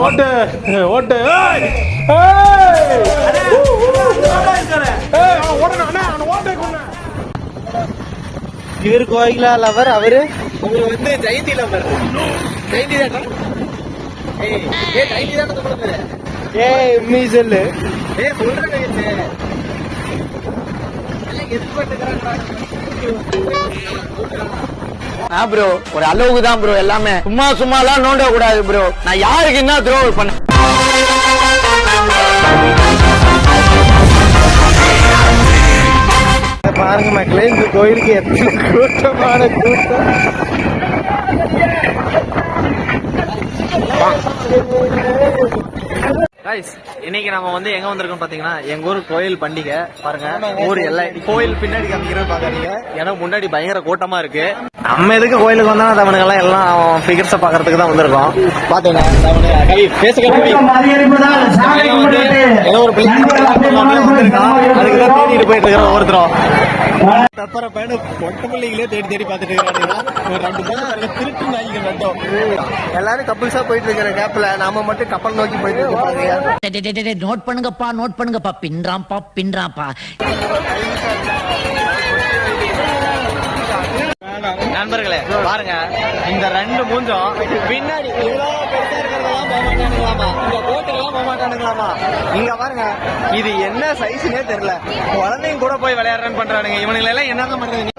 ஓட்டு ஓட்டு இவர் கோயிலா லவர் அவரு வந்து ஜெயந்தி லவர். ஜெயந்தி தான் ஜெயந்தி தான் மீ சொல்லு சொல்றேன். ப்ரோ ஒரு அளவுக்கு தான் ப்ரோ, எல்லாமே சும்மா சும்மாலாம் நோண்ட கூடாது ப்ரோ. நான் யாருக்கு என்ன துரோகம் பண்ண பாருங்க மக்களே, இந்த கோயிலுக்கு எத்தனை கூட்டமான கூட்டம். இன்னைக்கு நம்ம வந்து எங்க வந்திருக்கோம் பாத்தீங்கன்னா, எங்க ஊர் கோயில் பண்டிகை. பாருங்க ஊர் எல்லாம் கோயில் பின்னாடி காமிக்கிறேன் பாக்காதீங்க, ஏன்னா முன்னாடி பயங்கர கூட்டமா இருக்கு. நம்ம எதுக்கு கோயிலுக்கு வந்தா அவனுங்க எல்லாம் பிகர்ஸ பாக்குறதுக்கு தான் வந்திருக்கோம். பாத்தீங்க ஒரு வந்திருக்கான், அதுக்குதான் தேடிட்டு போயிட்டு இருக்கிறோம் ஒவ்வொருத்தரும். தப்பற பையனு பொட்ட பிள்ளைங்களே தேடி தேடி பாத்துட்டு இருக்காங்க. ஒரு 2 பேரும் திருட்டு நாய்கள் மட்டும். எல்லாரும் கப்பிள்ஸா போயிட்டு இருக்கிற கேப்ல நாம மட்டும் கப்பல் நோக்கி போயிட்டு இருக்கோம். நோட் பண்ணுங்கப்பா, நோட் பண்ணுங்கப்பா. பின்றாம்பா பின்றாம்பா. நண்பர்களே பாருங்க, இந்த 2 மூஞ்சம் பின்னாடி இவ்வளவு பெருசா இருக்கிறதெல்லாம் போக மாட்டானுங்களாமா, இந்த கோட்டுக்கெல்லாம் போக மாட்டானுங்களாமா. இங்க பாருங்க, இது என்ன சைஸ்னே தெரியல. குழந்தைங்க கூட போய் விளையாடுறேன்னு பண்றானுங்க. இவனுங்க எல்லாம் என்னதான் பண்றது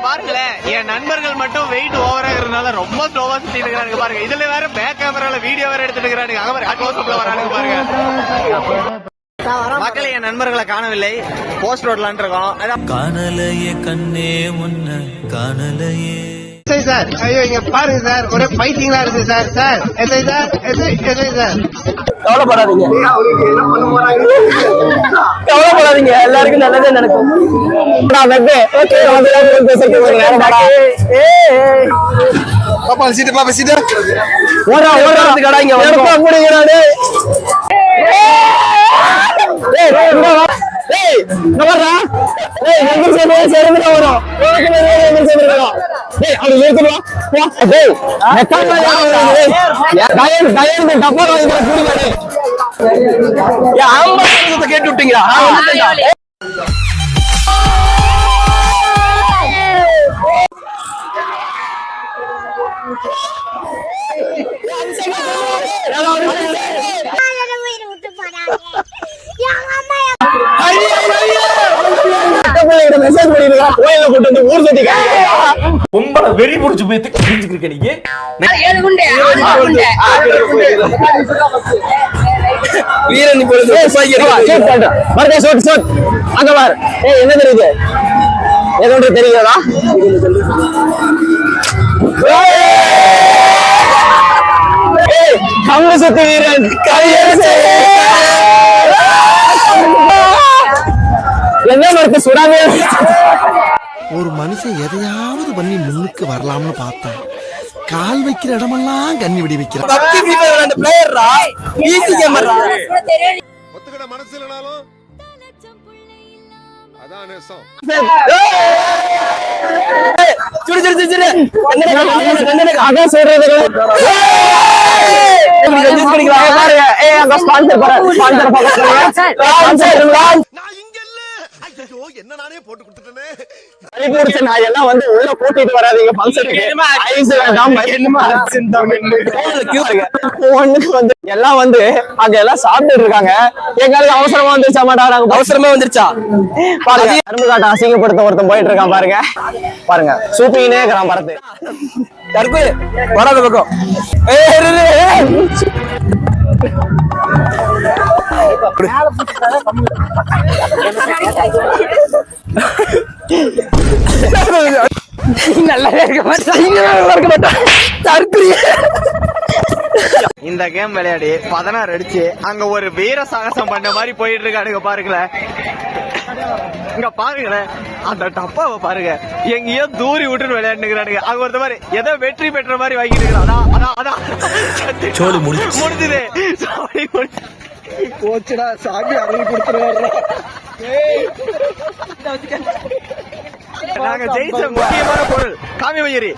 பாருங்களேன். என் நண்பர்கள் மட்டும் வெயிட் ஓவரா இருந்தால ரொம்ப ஸ்லோவா சுத்திட்டு இருக்கிறாங்க பாருங்க. இதுல வேற பேக் கேமரால வீடியோ வேற எடுத்துட்டு இருக்கிறாங்க. அங்க க்ளோஸ்அப்ல வரானுங்க பாருங்க. மக்களே, என் நண்பர்களை காணவில்லை, போஸ்ட் ரோட்லான் இருக்கோம். காணலையே கண்ணே உன்ன காணலையே சார். ஐயோ இங்க பாருங்க சார், ஒரே ஃபைட்டிங்லாம் இருக்கு sir. Sir SI sir, SI sir, கவலைப்படாதீங்க, கவலைப்படாதீங்க, எல்லாருக்கும் நல்லதே நடக்கும். பாப்பா சீட்டு, பாப்பா சீட்டு ஓடா ஓடுறது கடை இங்க முடிங்கிறானே. கேட்டு விட்டீங்களா? மெசேஜ் பண்ணிருக்கா, கோயில போட்டு வந்து ஊர் சுத்தி உங்களை வெறி புடிச்சு போய் புரிஞ்சுக்கிருக்க நீங்க. வீரன் அங்க பாரு. என்ன தெரியுது? எது தெரியுதா? கம்பு சுத்தி வீரன் என்ன மறுத்து சுடாமே. ஒரு மனுஷன் எதையாவது பண்ணி முன்னுக்கு வரலாம்னு பார்த்தா கால் வைக்கிற இடமெல்லாம் கண்ணி விடி வைக்கிறான். மனசு இல்லனாலும் அதான் நேசம். அதான் சொல்றது. என்ன நானே போட்டு கொடுத்துட்டேனே. எல்லாம் வந்து உள்ள கூட்டிட்டு வராதீங்க ஃபங்க்ஷனுக்கு. எல்லாம் வந்து அங்க எல்லாம் சாப்பிட்டு இருக்காங்க. எங்களுக்கு அவசரமா வந்துருச்சா மாட்டாங்க. அவசரமா வந்துருச்சா பாருங்க. அரும்பு காட்ட அசிங்கப்படுத்த ஒருத்தன் போயிட்டு இருக்கான் பாருங்க. பாருங்க சூப்பிங்கனே இருக்கிறான் பரத்து. தற்கு வராத பக்கம். நல்லாவே இருக்க மாட்டேன். இந்த கேம் விளையாடி 16 அடிச்சு அங்க ஒரு வீர சாகசம் பண்ண மாதிரி போயிட்டு இருக்கானுங்க பாருங்களேன். இங்க பாருங்களேன், அந்த டப்பாவை பாருங்க, எங்கேயோ தூரி விட்டு விளையாண்டுக்கிறானுங்க. அங்க ஒருத்த மாதிரி ஏதோ வெற்றி பெற்ற மாதிரி வாங்கிட்டு முடிஞ்சது. போச்சுடா சாமி, அருள் கொடுத்துருவாரு. நாங்க ஜெயிச்ச முக்கியமான பொருள் காமி மயிரி.